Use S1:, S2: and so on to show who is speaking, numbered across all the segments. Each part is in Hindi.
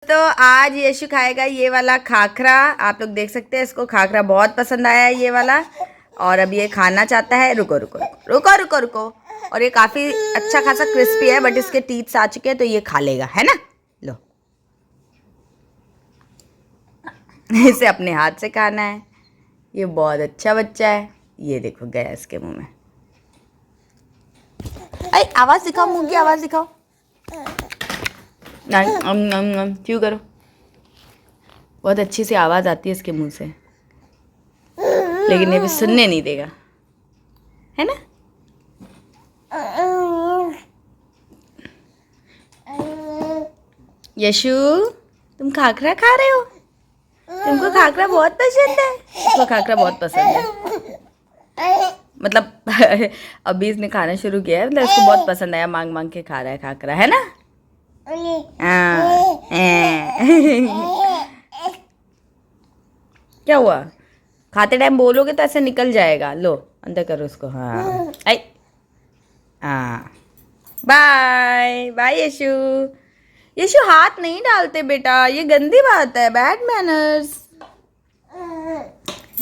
S1: तो आज यशु खाएगा ये वाला खाखरा। आप लोग देख सकते हैं, इसको खाखरा बहुत पसंद आया है ये वाला, और अब ये खाना चाहता है। रुको रुको रुको रुको रुको रुको। और ये काफ़ी अच्छा खासा क्रिस्पी है, बट इसके टीथ आ चुके हैं तो ये खा लेगा, है ना। लो, इसे अपने हाथ से खाना है। ये बहुत अच्छा बच्चा है। ये देखो, गया इसके मुंह में। अरे आवाज़ दिखाओ, मुंह की आवाज़ दिखाओ। क्यों करो, बहुत अच्छी सी आवाज़ आती है इसके मुंह से, लेकिन ये भी सुनने नहीं देगा, है ना। यशु, तुम खाखरा खा रहे हो? तुमको खाखरा बहुत पसंद है? इसको खाखरा बहुत पसंद है, मतलब अभी इसने खाना शुरू किया है, मतलब इसको बहुत पसंद आया, मांग मांग के खा रहा है खाखरा, है ना। क्या हुआ? खाते टाइम बोलोगे तो ऐसे निकल जाएगा। लो, अंदर करो उसको। हाँ, आई, हाँ, बाय बाय यशु। यशु, हाथ नहीं डालते बेटा, ये गंदी बात है, bad manners.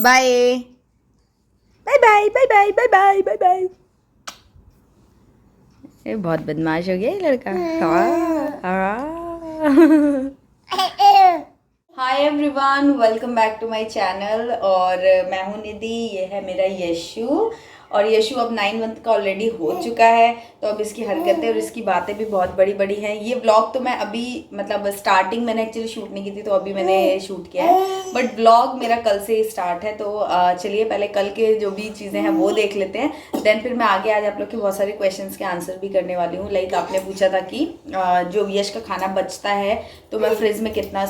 S1: Bye bye bye bye bye bye bye bye bye. ये बहुत बदमाश हो गया ये लड़का। Hi everyone, welcome back to my channel. और मैं हूँ निधि, ये है मेरा यशु। और यशु अब 9 मंथ का ऑलरेडी हो चुका है, तो अब इसकी हरकतें और इसकी बातें भी बहुत बड़ी बड़ी हैं। ये व्लॉग तो मैं अभी, मतलब स्टार्टिंग मैंने एक्चुअली शूट नहीं की थी, तो अभी मैंने शूट किया है, बट व्लॉग मेरा कल से स्टार्ट है। तो चलिए पहले कल के जो भी चीज़ें हैं वो देख लेते हैं, देन फिर मैं आगे आज आप लोग के बहुत सारे क्वेश्चंस के आंसर भी करने वाली हूँ। लाइक आपने पूछा था कि जो यश का खाना बचता है तो मैं फ्रिज में कितना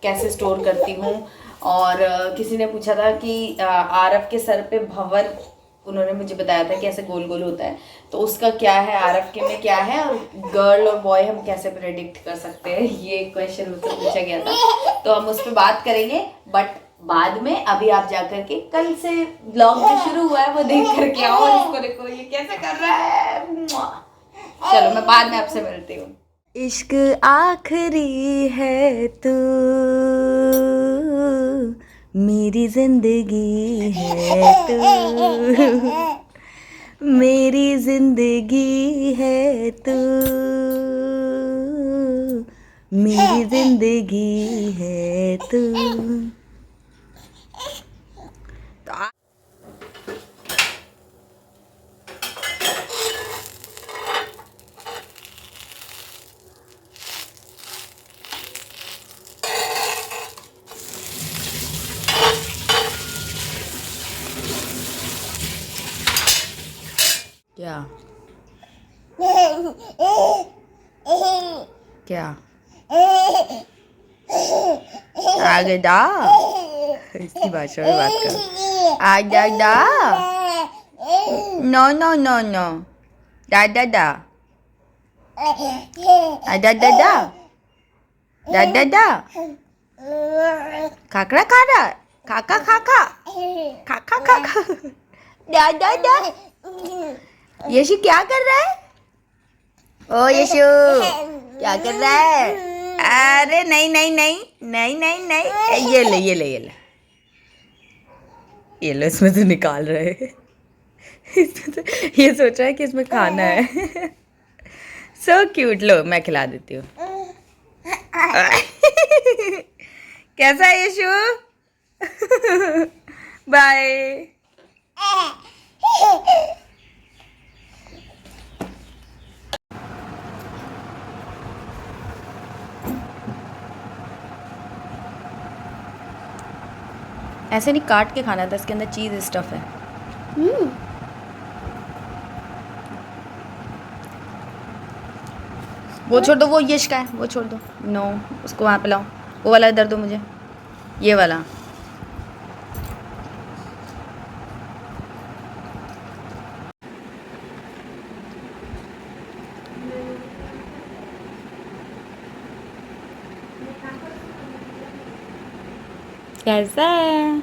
S1: कैसे स्टोर करती हूँ। और किसी ने पूछा था कि आरव के सर पे भंवर, उन्होंने मुझे बताया था कि ऐसे गोल गोल होता है, तो उसका क्या है, आरव के में क्या है, और गर्ल और बॉय हम कैसे प्रेडिक्ट कर सकते हैं, ये क्वेश्चन मुझसे पूछा गया था। तो हम उस पर बात करेंगे, बट बाद में। अभी आप जाकर के कल से ब्लॉग जो शुरू हुआ है वो देख करके आओ, और इसको देखो ये कैसे कर रहा है। चलो, मैं बाद में आपसे मिलती हूँ। इश्क आखिरी है तू, मेरी जिंदगी है तू, मेरी जिंदगी है तू, मेरी जिंदगी है तू। क्या क्या आगे दा, इसकी भाषा में बात कर। आगे दा, नो नो नो नो, दा दा दा, दा दा दा, दा दा दा। खाकरा खा रहा, खाका खाका खाका खाका, दा दा दा। यशु क्या कर रहा है? ओ यशु, क्या कर रहा है? अरे नहीं नहीं नहीं नहीं नहीं नहीं, ये ले ये ले ये ले ये लो, इसमें तो निकाल रहे हैं। इसमें तो ये सोच रहा है कि इसमें खाना है। So cute. लो, मैं खिला देती हूँ। कैसा है यशु? बाय। ऐसे नहीं, काट के खाना था, इसके अंदर चीज़ स्टफ है। वो छोड़ दो, वो यश का है, वो छोड़ दो। नो, उसको वहाँ पे लाओ, वो वाला इधर दो मुझे, ये वाला। कैसा है?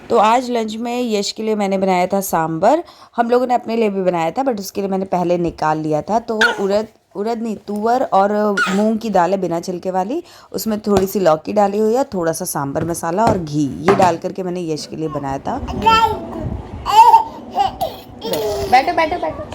S1: तो आज लंच में यश के लिए मैंने बनाया था सांबर। हम लोगों ने अपने लिए भी बनाया था, बट उसके लिए मैंने पहले निकाल लिया था। तो उड़द उड़द नहीं, तुअर और मूंग की दाल है बिना छिलके वाली। उसमें थोड़ी सी लौकी डाली हुई है, थोड़ा सा सांभर मसाला और घी, ये डाल करके मैंने यश के लिए बनाया था। बैठो बैठो बैठो।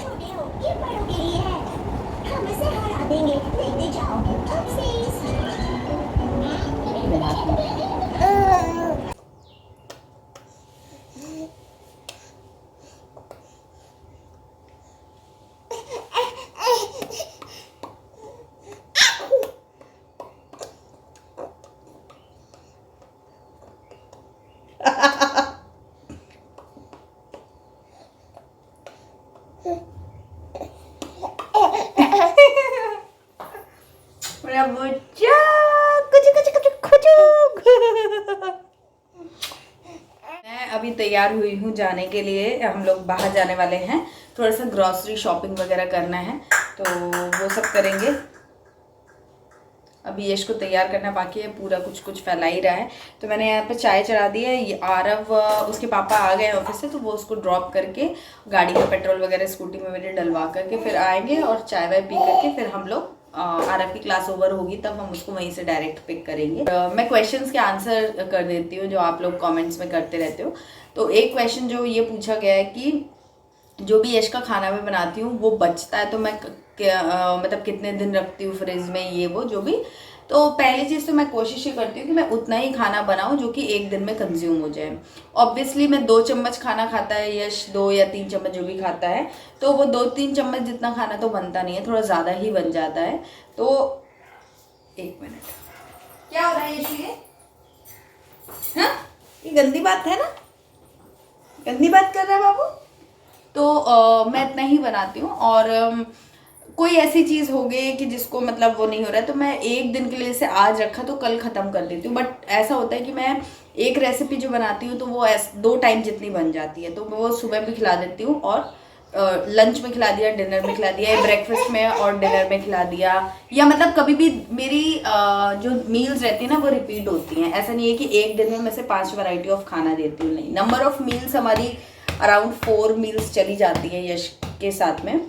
S1: मेरा बच्चा कुछ कुछ कुछ कुछ। मैं अभी तैयार हुई हूँ जाने के लिए, हम लोग बाहर जाने वाले हैं, थोड़ा सा ग्रॉसरी शॉपिंग वगैरह करना है तो वो सब करेंगे। अभी यश को तैयार करना बाकी है, पूरा कुछ कुछ फैला ही रहा है। तो मैंने यहाँ पे चाय चढ़ा दी है। आरव उसके पापा आ गए ऑफिस से, तो वो उसको ड्रॉप करके गाड़ी का पेट्रोल वगैरह स्कूटी में मेरे डलवा करके फिर आएंगे और चाय वाय पी करके फिर हम लोग आरव की क्लास ओवर होगी तब हम उसको वहीं से डायरेक्ट पिक करेंगे। मैं क्वेश्चंस के आंसर कर देती हूँ जो आप लोग कमेंट्स में करते रहते हो। तो एक क्वेश्चन जो ये पूछा गया है कि जो भी यश का खाना मैं बनाती हूँ वो बचता है तो मैं मतलब कितने दिन रखती हूँ फ्रिज में, ये वो जो भी। तो पहली चीज़ तो मैं कोशिश ये करती हूँ कि मैं उतना ही खाना बनाऊँ जो कि एक दिन में कंज्यूम हो जाए। ऑब्वियसली मैं 2 चम्मच खाना खाता है यश, 2 या 3 चम्मच जो भी खाता है, तो वो 2-3 चम्मच जितना खाना तो बनता नहीं है, थोड़ा ज़्यादा ही बन जाता है। तो 1 मिनट, क्या हो रहा है यश ये? हाँ, ये गंदी बात है ना, गंदी बात कर रहा है बाबू। तो मैं इतना ही बनाती हूँ। और कोई ऐसी चीज़ हो गई कि जिसको मतलब वो नहीं हो रहा है तो मैं एक दिन के लिए इसे आज रखा तो कल ख़त्म कर देती हूँ। बट ऐसा होता है कि मैं एक रेसिपी जो बनाती हूँ तो वो 2 टाइम जितनी बन जाती है, तो वो सुबह भी खिला देती हूँ और लंच में खिला दिया, डिनर में खिला दिया, या ब्रेकफास्ट में और डिनर में खिला दिया, या मतलब कभी भी मेरी जो मील्स रहती है ना वो रिपीट होती हैं। ऐसा नहीं है कि एक दिन में मैं से 5 वैरायटी ऑफ खाना देती हूँ, नहीं। नंबर ऑफ मील्स हमारी अराउंड 4 मील्स चली जाती है यश के साथ में,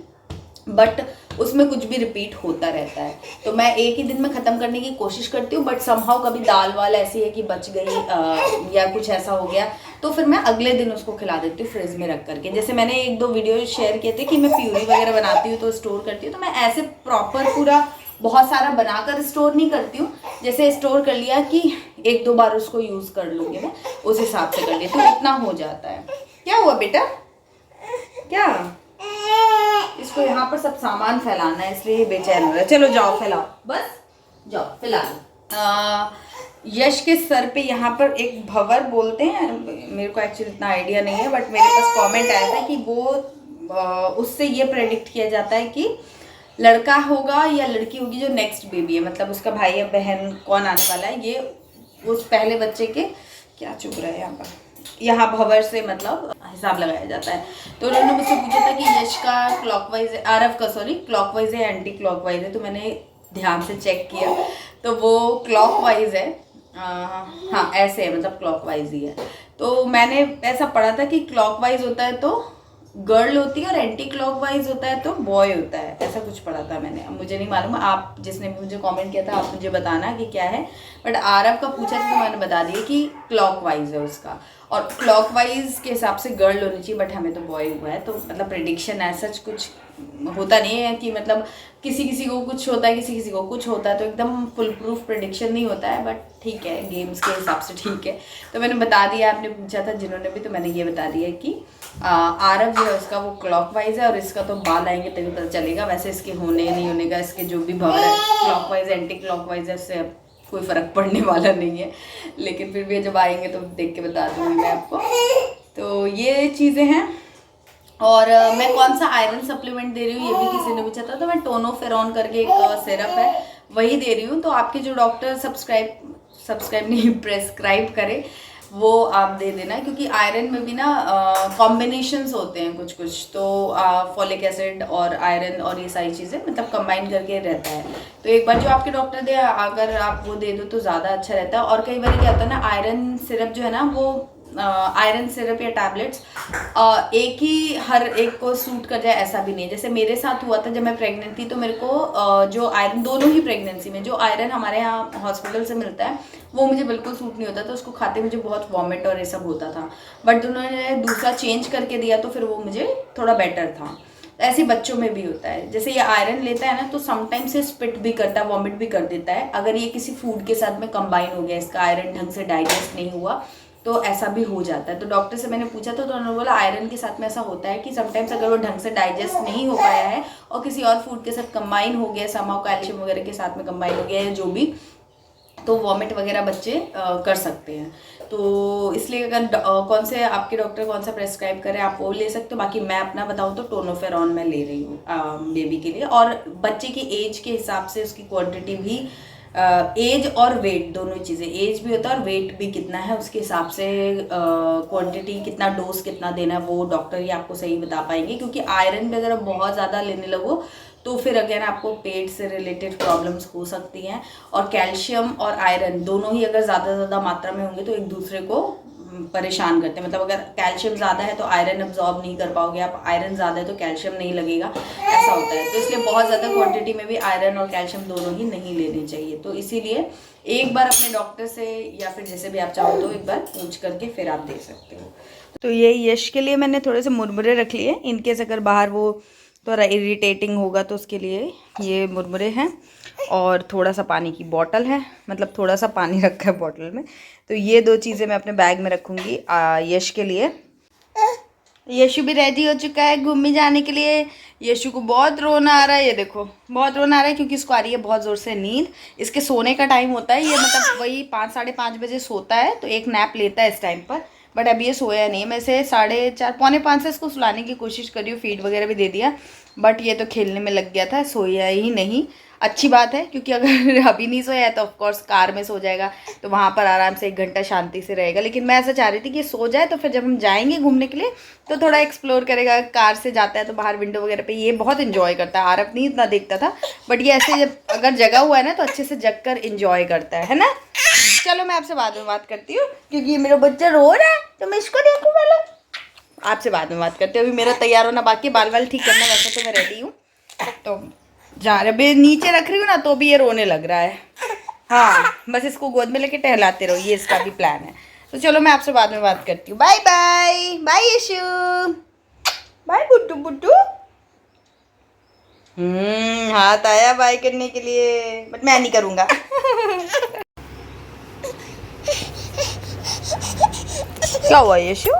S1: बट उसमें कुछ भी रिपीट होता रहता है। तो मैं एक ही दिन में ख़त्म करने की कोशिश करती हूँ, बट समहाउ कभी दाल वाल ऐसी है कि बच गई या कुछ ऐसा हो गया तो फिर मैं अगले दिन उसको खिला देती हूँ फ्रिज में रख करके। जैसे मैंने 1-2 वीडियो शेयर किए थे कि मैं प्यूरी वगैरह बनाती हूँ तो स्टोर करती हूँ, तो मैं ऐसे प्रॉपर पूरा बहुत सारा बनाकर स्टोर नहीं करती हूँ। जैसे स्टोर कर लिया कि 1-2 बार उसको यूज़ कर लूँगी मैं, उस हिसाब से कर लेती हूँ, इतना हो जाता है। क्या हुआ बेटा, क्या? इसको यहाँ पर सब सामान फैलाना है इसलिए बेचैन हो रहा है। चलो जाओ फैलाओ, बस जाओ फैला लो। यश के सर पे यहाँ पर एक भंवर बोलते हैं, मेरे को एक्चुअली इतना आइडिया नहीं है, बट मेरे पास कमेंट आया था कि वो उससे ये प्रेडिक्ट किया जाता है कि लड़का होगा या लड़की होगी जो नेक्स्ट बेबी है, मतलब उसका भाई या बहन कौन आने वाला है, ये उस पहले बच्चे के, क्या चुभ रहा है यहाँ पर, यहाँ भंवर से मतलब हिसाब लगाया जाता है। तो उन्होंने मुझसे पूछा था कि यश का क्लॉकवाइज है, आरव का सॉरी क्लॉकवाइज है एंटी क्लॉकवाइज है, तो मैंने ध्यान से चेक किया तो वो क्लॉकवाइज है। हाँ ऐसे है, मतलब क्लॉकवाइज ही है। तो मैंने ऐसा पढ़ा था कि क्लॉकवाइज होता है तो गर्ल होती है और एंटी क्लॉकवाइज होता है तो बॉय होता है, ऐसा कुछ पढ़ा था मैंने। अब मुझे नहीं मालूम, आप जिसने भी मुझे कमेंट किया था आप मुझे बताना कि क्या है। बट आरव का पूछा था तो मैंने बता दिया कि क्लॉकवाइज है उसका, और क्लॉकवाइज के हिसाब से गर्ल होनी चाहिए, बट हमें तो बॉय हुआ है। तो मतलब प्रेडिक्शन ऐसा कुछ होता नहीं है कि मतलब किसी किसी को कुछ होता है किसी किसी को कुछ होता है, तो एकदम फुल प्रूफ प्रेडिक्शन नहीं होता है, बट ठीक है गेम्स के हिसाब से ठीक है। तो मैंने बता दिया, आपने पूछा था जिन्होंने भी, तो मैंने ये बता दिया कि आरव जो है उसका वो क्लॉकवाइज है, और इसका तो बाल आएंगे तभी पता चलेगा। वैसे इसके होने नहीं होने का, इसके जो भी भंवर है क्लॉकवाइज एंटी क्लॉकवाइज है, उससे कोई फ़र्क पड़ने वाला नहीं है, लेकिन फिर भी जब आएंगे तो देख के बता दूँगी मैं आपको। तो ये चीज़ें हैं। और मैं कौन सा आयरन सप्लीमेंट दे रही हूँ ये भी किसी ने पूछा था, तो मैं टोनोफेरॉन करके एक सिरप है वही दे रही हूँ। तो आपके जो डॉक्टर सब्सक्राइब नहीं प्रेस्क्राइब करे वो आप दे देना, क्योंकि आयरन में भी ना कॉम्बिनेशंस होते हैं कुछ कुछ, तो फॉलिक एसिड और आयरन और ये सारी चीज़ें मतलब कंबाइन करके रहता है। तो एक बार जो आपके डॉक्टर दे अगर आप वो दे दो तो ज़्यादा अच्छा रहता है। और कई बार क्या होता है ना, आयरन सिरप जो है ना वो आयरन सिरप या टैबलेट्स एक ही हर एक को सूट कर जाए ऐसा भी नहीं है। जैसे मेरे साथ हुआ था जब मैं प्रेग्नेंट थी, तो मेरे को जो आयरन, दोनों ही प्रेगनेंसी में जो आयरन हमारे यहाँ हॉस्पिटल से मिलता है वो मुझे बिल्कुल सूट नहीं होता था, उसको खाते मुझे बहुत वॉमिट और ये सब होता था। बट उन्होंने दूसरा चेंज करके दिया तो फिर वो मुझे थोड़ा बेटर था। ऐसे बच्चों में भी होता है, जैसे ये आयरन लेता है ना तो समटाइम्स से स्पिट भी करता है, वॉमिट भी कर देता है। अगर ये किसी फूड के साथ में कंबाइन हो गया, इसका आयरन ढंग से डाइजेस्ट नहीं हुआ तो ऐसा भी हो जाता है। तो डॉक्टर से मैंने पूछा तो उन्होंने बोला आयरन के साथ में ऐसा होता है कि समटाइम्स अगर वो ढंग से डाइजेस्ट नहीं हो पाया है और किसी और फूड के साथ कंबाइन हो गया, समाव कैल्शियम वगैरह के साथ में कंबाइन हो गया है जो भी, तो वॉमिट वगैरह बच्चे कर सकते हैं। तो इसलिए अगर कौन से आपके डॉक्टर कौन सा प्रेस्क्राइब करें आप वो ले सकते हो। बाकी मैं अपना बताऊँ तो टोनोफेरॉन मैं ले रही हूँ बेबी के लिए, और बच्चे की एज के हिसाब से उसकी क्वांटिटी भी, एज और वेट दोनों ही चीज़ें, एज भी होता है और वेट भी कितना है उसके हिसाब से क्वांटिटी कितना डोज कितना देना है वो डॉक्टर ही आपको सही बता पाएंगे। क्योंकि आयरन भी अगर आप बहुत ज़्यादा लेने लगो तो फिर अगेन आपको पेट से रिलेटेड प्रॉब्लम्स हो सकती हैं। और कैल्शियम और आयरन दोनों ही अगर ज़्यादा मात्रा में होंगे तो एक दूसरे को परेशान करते हैं। मतलब अगर कैल्शियम ज़्यादा है तो आयरन अब्जॉर्ब नहीं कर पाओगे आप, आयरन ज़्यादा है तो कैल्शियम नहीं लगेगा, ऐसा होता है। तो इसलिए बहुत ज़्यादा क्वांटिटी में भी आयरन और कैल्शियम दोनों ही नहीं लेने चाहिए। तो इसीलिए एक बार अपने डॉक्टर से या फिर जैसे भी आप चाहो तो एक बार पूछ करके फिर आप दे सकते हो। तो ये यश के लिए मैंने थोड़े से मुरमुरे रख लिए, इनकेस अगर बाहर वो थोड़ा इरिटेटिंग होगा तो उसके लिए ये मुरमुरे हैं। और थोड़ा सा पानी की बोतल है, मतलब थोड़ा सा पानी रखा है बोतल में। तो ये दो चीज़ें मैं अपने बैग में रखूँगी यश के लिए। यशु भी रेडी हो चुका है घूमने जाने के लिए। यशु को बहुत रोना आ रहा है, ये देखो बहुत रोना आ रहा है क्योंकि इसको आ रही है बहुत ज़ोर से नींद। इसके सोने का टाइम होता है, ये मतलब वही 5 साढ़े 5 बजे सोता है, तो एक नैप लेता है इस टाइम पर। बट अभी ये सोया नहीं है। मैं इसे 4:30 पौने 5 से इसको सुलाने की कोशिश कर रही हूँ, फीड वगैरह भी दे दिया, बट ये तो खेलने में लग गया था, सोया ही नहीं। अच्छी बात है क्योंकि अगर अभी नहीं सोया है तो ऑफकोर्स कार में सो जाएगा, तो वहाँ पर आराम से 1 घंटा शांति से रहेगा। लेकिन मैं ऐसा चाह रही थी कि सो जाए तो फिर जब हम जाएंगे घूमने के लिए तो थोड़ा एक्सप्लोर करेगा। कार से जाता है तो बाहर विंडो वगैरह पे ये बहुत इन्जॉय करता है। आरब नहीं इतना देखता था, बट ये ऐसे जब अगर जगा हुआ है ना तो अच्छे से जग कर इन्जॉय करता है ना। चलो मैं आपसे बाद में बात करती हूँ क्योंकि मेरा बच्चा रो रहा है तो मैं इसको देखूँ पहले। आपसे बाद में बात करते हैं, अभी मेरा तैयार होना बाकी, बाल वाल ठीक करना, वैसे तो मैं रेडी हूँ। तो जा रहे, अभी नीचे रख रही हूँ ना तो भी ये रोने लग रहा है। हाँ बस इसको गोद में लेके टहलाते रहो, ये इसका भी प्लान है। तो चलो मैं आपसे बाद में बात करती हूँ। Bye bye bye Yashu, bye Buddu Buddu. हाथ आया बाय करने के लिए, बट मैं नहीं करूँगा। क्या हुआ यशु?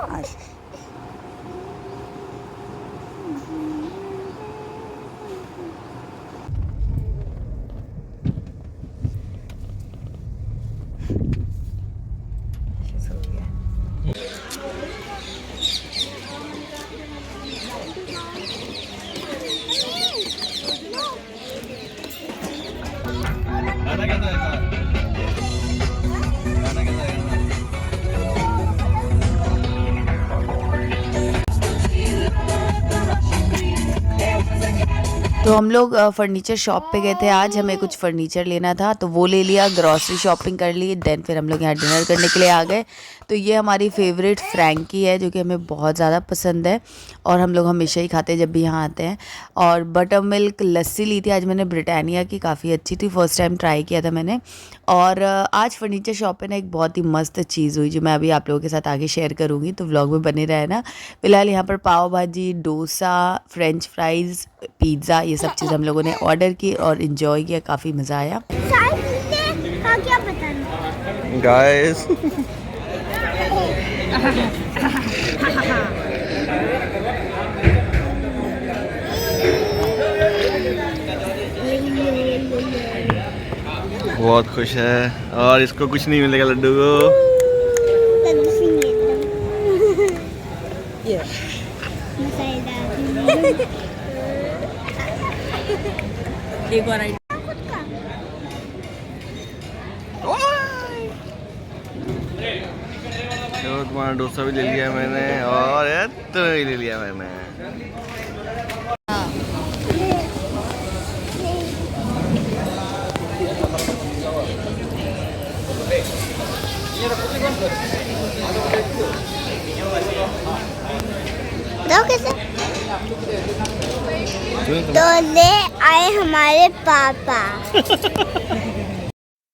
S1: तो हम लोग फर्नीचर शॉप पे गए थे आज, हमें कुछ फर्नीचर लेना था तो वो ले लिया, ग्रॉसरी शॉपिंग कर ली, देन फिर हम लोग यहाँ डिनर करने के लिए आ गए। तो ये हमारी फेवरेट फ्रैंकी है जो कि हमें बहुत ज़्यादा पसंद है और हम लोग हमेशा ही खाते हैं जब भी यहाँ आते हैं। और बटर मिल्क लस्सी ली थी आज मैंने ब्रिटानिया की, काफ़ी अच्छी थी, फर्स्ट टाइम ट्राई किया था मैंने। और आज फर्नीचर शॉप पे ना एक बहुत ही मस्त चीज़ हुई जो मैं अभी आप लोगों के साथ आगे शेयर करूँगी, तो व्लॉग में बने रहे ना। फिलहाल यहाँ पर पाव भाजी, डोसा, फ्रेंच फ्राइज़, पिज़्ज़ा, ये सब चीज़ हम लोगों ने ऑर्डर की और इन्जॉय किया, काफ़ी मज़ा आया।
S2: क्या बताना
S3: गाइस बहुत खुश है और इसको कुछ नहीं मिलेगा लड्डू को। तो तुम्हारा डोसा भी ले लिया मैंने और तो भी ले लिया मैंने।
S2: बताओ कैसे। तो ले आए हमारे पापा।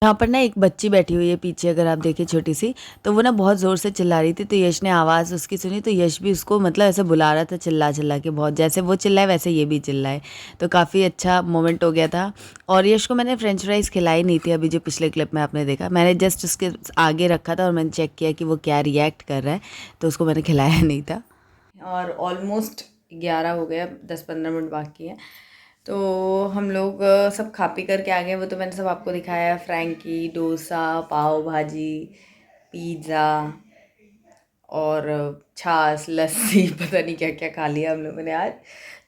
S1: यहाँ पर ना एक बच्ची बैठी हुई है पीछे, अगर आप देखें छोटी सी, तो वो ना बहुत ज़ोर से चिल्ला रही थी। तो यश ने आवाज़ उसकी सुनी, तो यश भी उसको मतलब ऐसे बुला रहा था चिल्ला चिल्ला के, बहुत जैसे वो चिल्लाए वैसे ये भी चिल्लाए। तो काफ़ी अच्छा मोमेंट हो गया था। और यश को मैंने फ्रेंच फ्राइज़ खिलाई नहीं थी अभी, जो पिछले क्लिप में आपने देखा, मैंने जस्ट उसके आगे रखा था और मैंने चेक किया कि वो क्या रिएक्ट कर रहा है, तो उसको मैंने खिलाया नहीं था। और ऑलमोस्ट 11 हो गया, 10-15 मिनट बाकी है। तो हम लोग सब खा पी करके आ गए। वो तो मैंने सब आपको दिखाया, फ्रैंकी, डोसा, पाव भाजी, पिज़्ज़ा और छाछ, लस्सी पता नहीं क्या क्या खा लिया हम लोगों ने आज।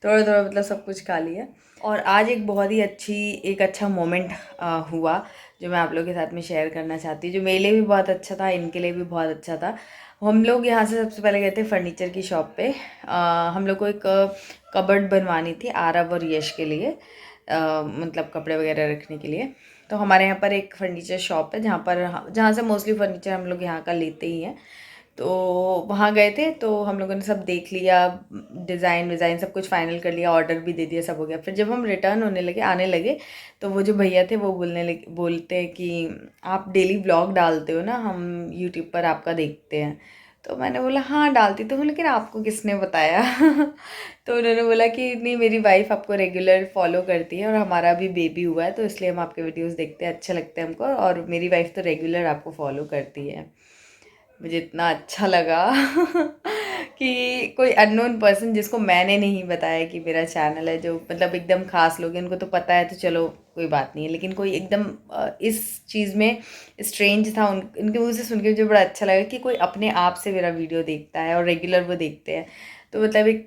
S1: थोड़ा थोड़ा मतलब सब कुछ खा लिया। और आज एक बहुत ही एक अच्छा मोमेंट हुआ, जो मैं आप लोगों के साथ में शेयर करना चाहती हूँ, जो मेरे लिए भी बहुत अच्छा था, इनके लिए भी बहुत अच्छा था। हम लोग यहाँ से सबसे पहले गए थे फर्नीचर की शॉप पे। हम लोग को एक कबर्ड बनवानी थी आरव और यश के लिए, मतलब कपड़े वगैरह रखने के लिए। तो हमारे यहाँ पर एक फर्नीचर शॉप है जहाँ से मोस्टली फर्नीचर हम लोग यहाँ का लेते ही हैं। तो वहाँ गए थे, तो हम लोगों ने सब देख लिया, डिज़ाइन विज़ाइन सब कुछ फाइनल कर लिया, ऑर्डर भी दे दिया, सब हो गया। फिर जब हम रिटर्न आने लगे, तो वो जो भैया थे वो बोलते हैं कि आप डेली व्लॉग डालते हो ना, हम यूट्यूब पर आपका देखते हैं। तो मैंने बोला हाँ डालती तो हूँ, लेकिन आपको किसने बताया? तो उन्होंने बोला कि नहीं, मेरी वाइफ आपको रेगुलर फॉलो करती है और हमारा भी बेबी हुआ है, तो इसलिए हम आपके वीडियोस देखते हैं, अच्छे लगते हैं हमको, और मेरी वाइफ तो रेगुलर आपको फॉलो करती है। मुझे इतना अच्छा लगा कि कोई अननोन पर्सन जिसको मैंने नहीं बताया कि मेरा चैनल है, जो मतलब एकदम खास लोग हैं, उनको तो पता है तो चलो कोई बात नहीं है, लेकिन कोई एकदम इस चीज़ में स्ट्रेंज था, उनके मुँह से सुन के मुझे बड़ा अच्छा लगा कि कोई अपने आप से मेरा वीडियो देखता है और रेगुलर वो देखते हैं। तो मतलब एक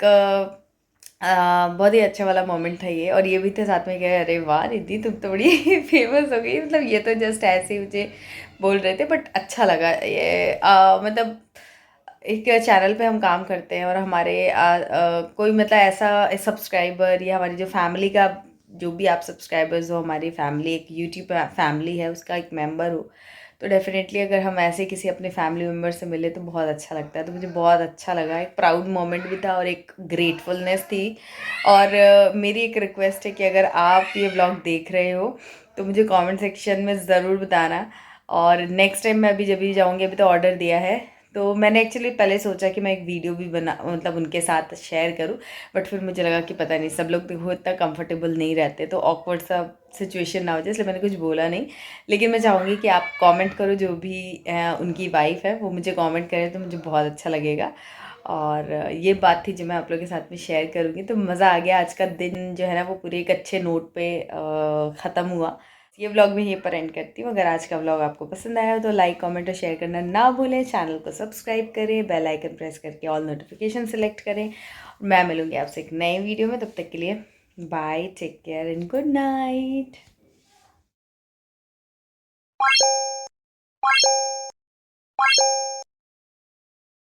S1: बहुत ही अच्छा वाला मोमेंट था ये। और ये भी थे साथ में, कहे अरे वाह रिद्धि तुम तो बड़ी फेमस हो गई, मतलब ये तो जस्ट ऐसे ही मुझे बोल रहे थे, बट अच्छा लगा ये। मतलब एक चैनल पे हम काम करते हैं और हमारे कोई मतलब ऐसा सब्सक्राइबर या हमारी जो फैमिली का, जो भी आप सब्सक्राइबर्स हो, हमारी फैमिली एक यूट्यूब फैमिली है, उसका एक मेंबर हो, तो डेफिनेटली अगर हम ऐसे किसी अपने फैमिली मेम्बर से मिले तो बहुत अच्छा लगता है। तो मुझे बहुत अच्छा लगा, एक प्राउड मोमेंट भी था और एक ग्रेटफुलनेस थी। और मेरी एक रिक्वेस्ट है कि अगर आप ये ब्लॉग देख रहे हो तो मुझे कमेंट सेक्शन में ज़रूर बताना। और नेक्स्ट टाइम मैं अभी जब भी जाऊँगी, अभी तो ऑर्डर दिया है, तो मैंने एक्चुअली पहले सोचा कि मैं एक वीडियो भी मतलब उनके साथ शेयर करूं, बट फिर मुझे लगा कि पता नहीं, सब लोग देखो इतना कंफर्टेबल नहीं रहते, तो ऑकवर्ड सा सिचुएशन ना हो जाए, इसलिए मैंने कुछ बोला नहीं। लेकिन मैं चाहूँगी कि आप कमेंट करो, जो भी उनकी वाइफ है वो मुझे कमेंट करे, तो मुझे बहुत अच्छा लगेगा। और ये बात थी जो मैं आप लोगों के साथ में शेयर करूँगी। तो मज़ा आ गया, आज का दिन जो है ना वो पूरे एक अच्छे नोट पे ख़त्म हुआ। ये व्लॉग मैं यहीं पर एंड करती हूँ। अगर आज का व्लॉग आपको पसंद आया हो तो लाइक, कमेंट और शेयर करना ना भूलें। चैनल को सब्सक्राइब करें, बेल आइकन प्रेस करके ऑल नोटिफिकेशन सेलेक्ट करें। मैं मिलूँगी आपसे एक नए वीडियो में, तब तक के लिए bye, take care and good night.